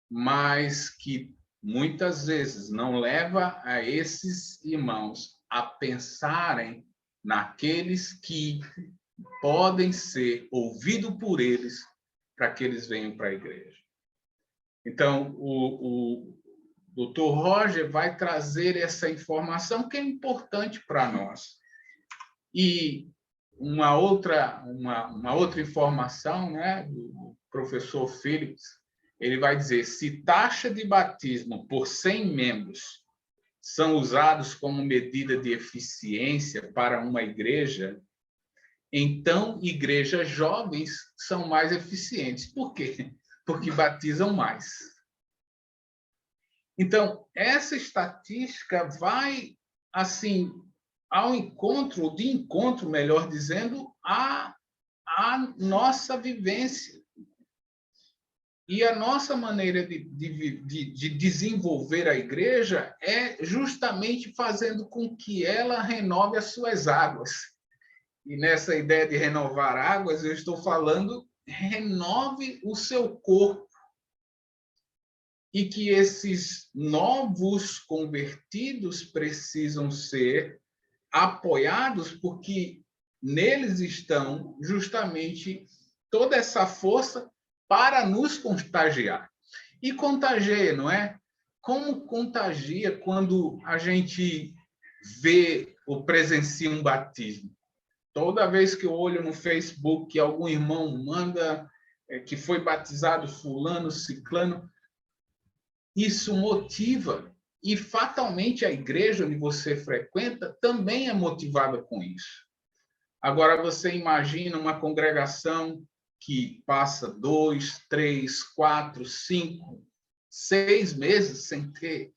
Speaker 2: mas que muitas vezes não leva a esses irmãos a pensarem naqueles que podem ser ouvidos por eles para que eles venham para a igreja. Então, o Dr. Roger vai trazer essa informação que é importante para nós. E uma outra informação, né, do professor Phillips, ele vai dizer: se taxa de batismo por 100 membros são usados como medida de eficiência para uma igreja, então igrejas jovens são mais eficientes. Por quê? Porque batizam mais. Então, essa estatística vai, assim, ao encontro, melhor dizendo, à nossa vivência. E a nossa maneira de desenvolver a igreja é justamente fazendo com que ela renove as suas águas. E nessa ideia de renovar águas, eu estou falando, renove o seu corpo. E que esses novos convertidos precisam ser apoiados, porque neles estão justamente toda essa força para nos contagiar. E contagia, não é? Como contagia quando a gente vê ou presencia um batismo? Toda vez que eu olho no Facebook que algum irmão manda que foi batizado fulano, ciclano, isso motiva, e fatalmente a igreja onde você frequenta também é motivada com isso. Agora, você imagina uma congregação que passa 2, 3, 4, 5, 6 meses sem ter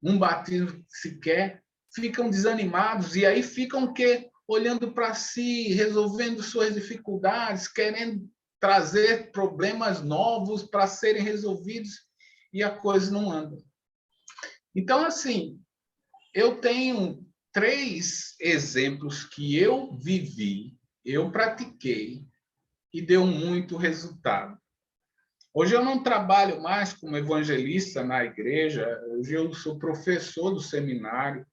Speaker 2: um batismo sequer, ficam desanimados, e aí ficam o quê? Olhando para si, resolvendo suas dificuldades, querendo trazer problemas novos para serem resolvidos, e a coisa não anda. Então, assim, eu tenho 3 exemplos que eu vivi, eu pratiquei, e deu muito resultado. Hoje eu não trabalho mais como evangelista na igreja, hoje eu sou professor do seminário,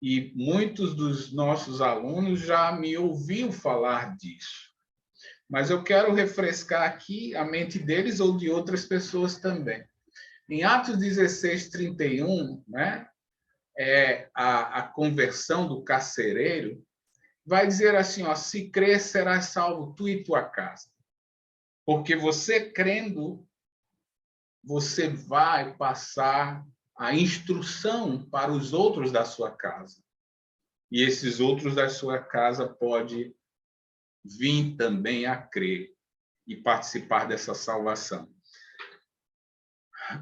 Speaker 2: e muitos dos nossos alunos já me ouviram falar disso. Mas eu quero refrescar aqui a mente deles ou de outras pessoas também. Em Atos 16, 31, né, a conversão do carcereiro, vai dizer assim, ó, se crer, serás salvo tu e tua casa. Porque você crendo, você vai passar a instrução para os outros da sua casa. E esses outros da sua casa podem vir também a crer e participar dessa salvação.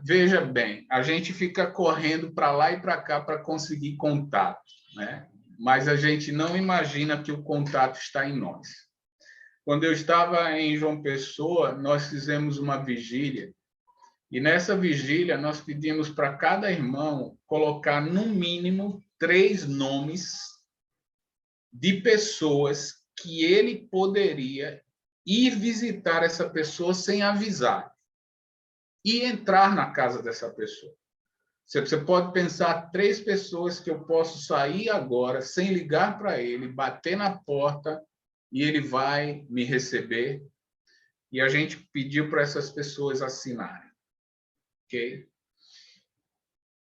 Speaker 2: Veja bem, a gente fica correndo para lá e para cá para conseguir contato, né? Mas a gente não imagina que o contato está em nós. Quando eu estava em João Pessoa, nós fizemos uma vigília, e nessa vigília nós pedimos para cada irmão colocar no mínimo 3 nomes de pessoas que ele poderia ir visitar essa pessoa sem avisar e entrar na casa dessa pessoa. Você pode pensar 3 pessoas que eu posso sair agora sem ligar para ele, bater na porta e ele vai me receber. E a gente pediu para essas pessoas assinarem. Ok?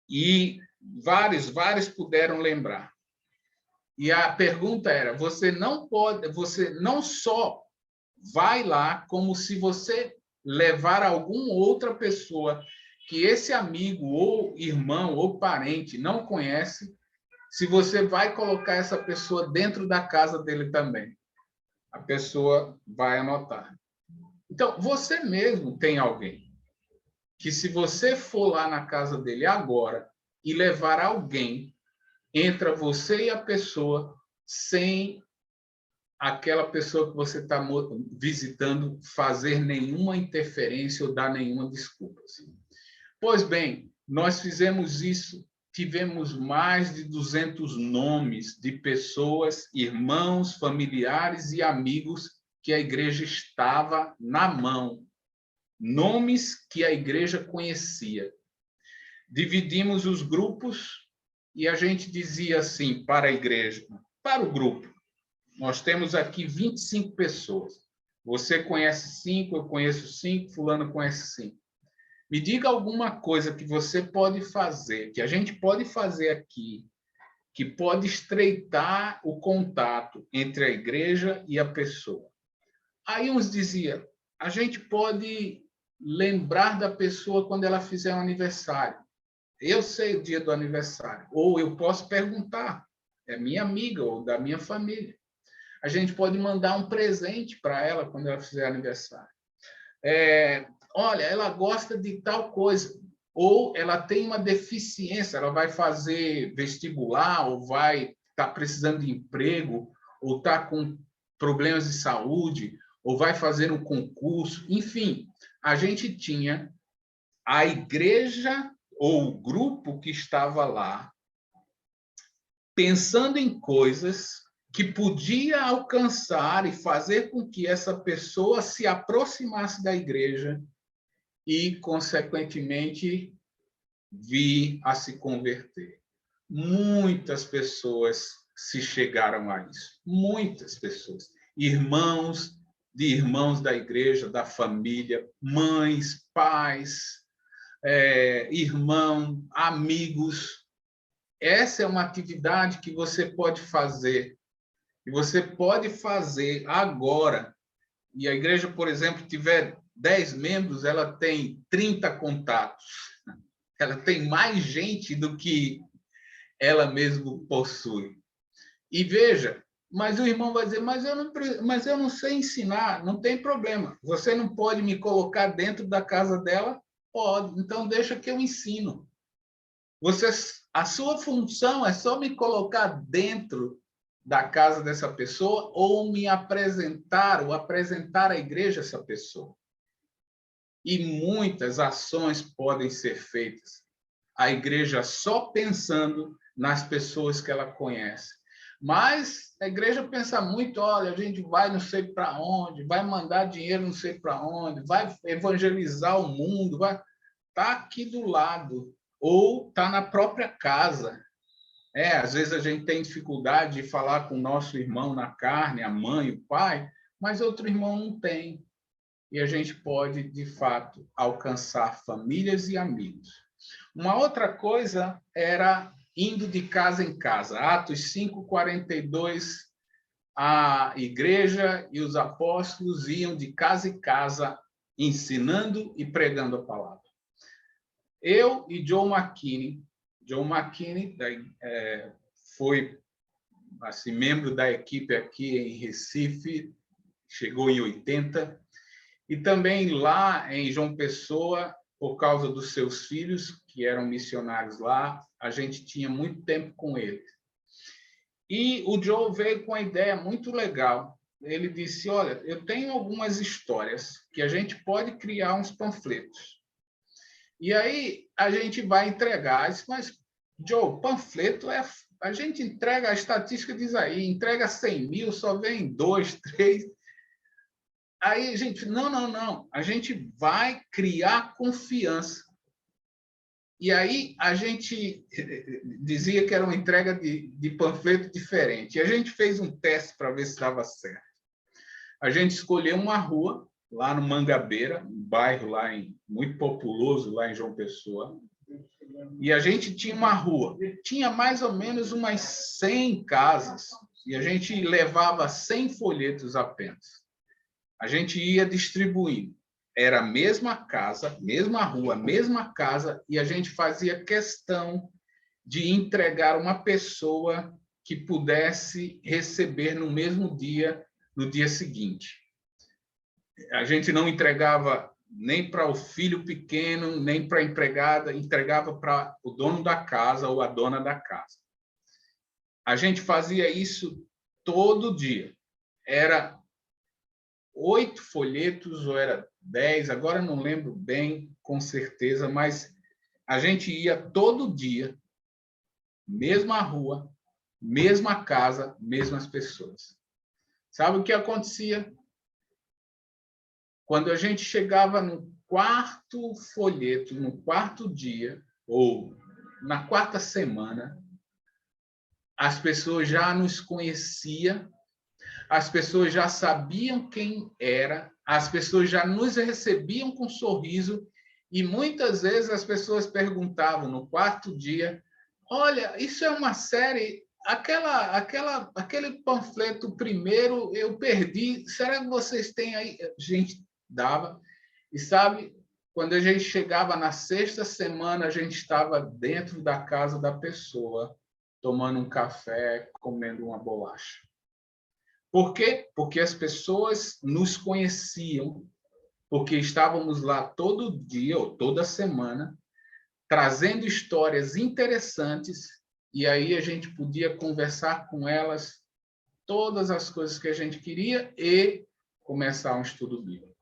Speaker 2: E vários puderam lembrar. E a pergunta era: você não só vai lá, como se você levar alguma outra pessoa que esse amigo ou irmão ou parente não conhece, se você vai colocar essa pessoa dentro da casa dele também. A pessoa vai anotar. Então, você mesmo tem alguém que, se você for lá na casa dele agora e levar alguém, entra você e a pessoa sem aquela pessoa que você está visitando fazer nenhuma interferência ou dar nenhuma desculpa. Assim. Pois bem, nós fizemos isso, tivemos mais de 200 nomes de pessoas, irmãos, familiares e amigos que a igreja estava na mão. Nomes que a igreja conhecia. dividimos os grupos e a gente dizia assim para a igreja, para o grupo, nós temos aqui 25 pessoas. Você conhece 5, eu conheço 5, fulano conhece 5. Me diga alguma coisa que você pode fazer, que a gente pode fazer aqui, que pode estreitar o contato entre a igreja e a pessoa. Aí uns diziam, a gente pode lembrar da pessoa quando ela fizer um aniversário. Eu sei o dia do aniversário. Ou eu posso perguntar, é minha amiga ou da minha família. A gente pode mandar um presente para ela quando ela fizer aniversário. Olha, ela gosta de tal coisa. Ou ela tem uma deficiência, ela vai fazer vestibular, ou vai estar precisando de emprego, ou está com problemas de saúde, ou vai fazer um concurso. Enfim, a gente tinha a igreja ou o grupo que estava lá pensando em coisas que podia alcançar e fazer com que essa pessoa se aproximasse da igreja e, consequentemente, vir a se converter. Muitas pessoas se chegaram a isso. Muitas pessoas. Irmãos de irmãos da igreja, da família, mães, pais, irmãos, amigos. Essa é uma atividade que você pode fazer. E você pode fazer agora. E a igreja, por exemplo, tiver 10 membros, ela tem 30 contatos. Ela tem mais gente do que ela mesma possui. E veja, mas o irmão vai dizer, mas eu não sei ensinar, não tem problema. Você não pode me colocar dentro da casa dela? Pode, então deixa que eu ensino. A sua função é só me colocar dentro da casa dessa pessoa ou me apresentar, ou apresentar à igreja essa pessoa. E muitas ações podem ser feitas. A igreja só pensando nas pessoas que ela conhece. Mas a igreja pensa muito, olha, a gente vai não sei para onde, vai mandar dinheiro não sei para onde, vai evangelizar o mundo, vai tá aqui do lado ou tá na própria casa. Às vezes a gente tem dificuldade de falar com o nosso irmão na carne, a mãe, o pai, mas outro irmão não tem. E a gente pode, de fato, alcançar famílias e amigos. Uma outra coisa era indo de casa em casa. Atos 5:42, a igreja e os apóstolos iam de casa em casa, ensinando e pregando a palavra. Eu e John McKinney foi assim, membro da equipe aqui em Recife, chegou em 80, e também lá em João Pessoa, por causa dos seus filhos, que eram missionários lá, a gente tinha muito tempo com eles. E o Joe veio com uma ideia muito legal. Ele disse, olha, eu tenho algumas histórias que a gente pode criar uns panfletos. E aí a gente vai entregar. Mas, Joe, panfleto a gente entrega, a estatística diz aí, entrega 100 mil, só vem 2, 3. Aí a gente, não, a gente vai criar confiança. E aí a gente dizia que era uma entrega de panfleto diferente. E a gente fez um teste para ver se estava certo. A gente escolheu uma rua, lá no Mangabeira, um bairro lá muito populoso, lá em João Pessoa. E a gente tinha uma rua, tinha mais ou menos umas 100 casas, e a gente levava 100 folhetos apenas. A gente ia distribuindo. Era a mesma casa, mesma rua, mesma casa, e a gente fazia questão de entregar uma pessoa que pudesse receber no mesmo dia, no dia seguinte. A gente não entregava nem para o filho pequeno, nem para a empregada, entregava para o dono da casa ou a dona da casa. A gente fazia isso todo dia. Era 8 folhetos ou era 10, agora não lembro bem com certeza, mas a gente ia todo dia, mesma rua, mesma casa, mesmas pessoas. Sabe o que acontecia? Quando a gente chegava no quarto folheto, no quarto dia, ou na quarta semana, as pessoas já nos conheciam, as pessoas já sabiam quem era, as pessoas já nos recebiam com sorriso, e muitas vezes as pessoas perguntavam no quarto dia: olha, isso é uma série, aquele panfleto primeiro eu perdi, será que vocês têm aí? A gente dava, e sabe, quando a gente chegava na sexta semana, a gente estava dentro da casa da pessoa, tomando um café, comendo uma bolacha. Por quê? Porque as pessoas nos conheciam, porque estávamos lá todo dia ou toda semana, trazendo histórias interessantes, e aí a gente podia conversar com elas todas as coisas que a gente queria e começar um estudo bíblico.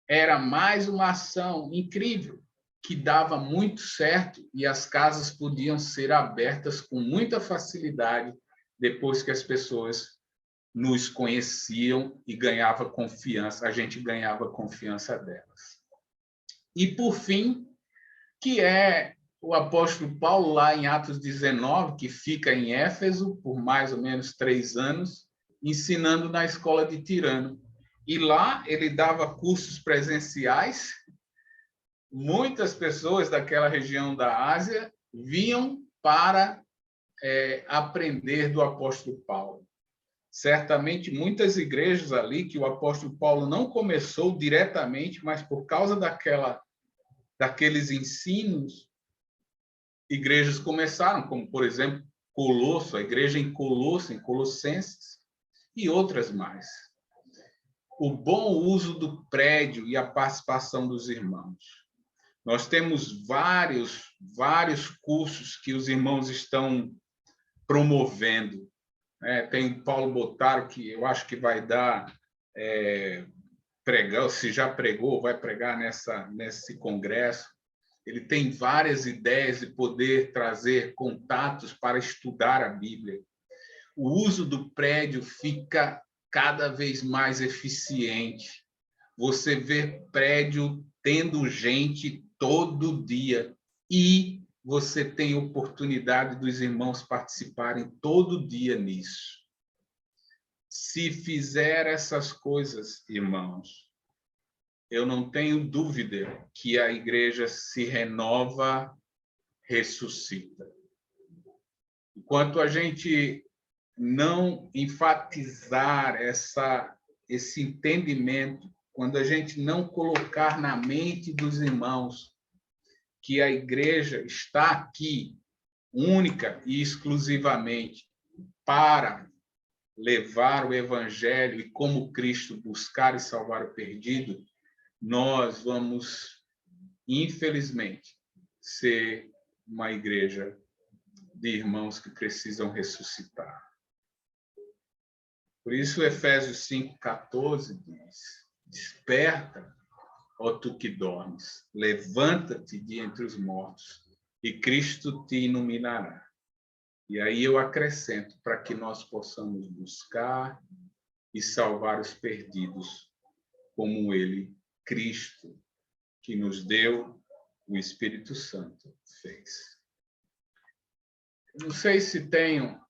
Speaker 2: Era mais uma ação incrível, que dava muito certo, e as casas podiam ser abertas com muita facilidade depois que as pessoas nos conheciam e ganhava confiança, a gente ganhava confiança delas. E, por fim, que é o apóstolo Paulo, lá em Atos 19, que fica em Éfeso por mais ou menos 3 anos, ensinando na escola de Tirano. E lá ele dava cursos presenciais. Muitas pessoas daquela região da Ásia vinham para aprender do apóstolo Paulo. Certamente, muitas igrejas ali que o apóstolo Paulo não começou diretamente, mas por causa daqueles ensinos, igrejas começaram, como, por exemplo, Colosso, a igreja em Colosso, em Colossenses, e outras mais. O bom uso do prédio e a participação dos irmãos. Nós temos vários cursos que os irmãos estão promovendo. Tem o Paulo Botaro, que eu acho que vai dar, pregar, se já pregou, vai pregar nesse congresso. Ele tem várias ideias de poder trazer contatos para estudar a Bíblia. O uso do prédio fica cada vez mais eficiente. Você vê prédio tendo gente todo dia e você tem oportunidade dos irmãos participarem todo dia nisso. Se fizer essas coisas, irmãos, eu não tenho dúvida que a igreja se renova, ressuscita. Enquanto a gente não enfatizar esse entendimento, quando a gente não colocar na mente dos irmãos que a igreja está aqui única e exclusivamente para levar o evangelho e, como Cristo, buscar e salvar o perdido, nós vamos, infelizmente, ser uma igreja de irmãos que precisam ressuscitar. Por isso, Efésios 5,14 diz: desperta, ó tu que dormes, levanta-te de entre os mortos, e Cristo te iluminará. E aí eu acrescento, para que nós possamos buscar e salvar os perdidos, como ele, Cristo, que nos deu o Espírito Santo, fez. Não sei se tenho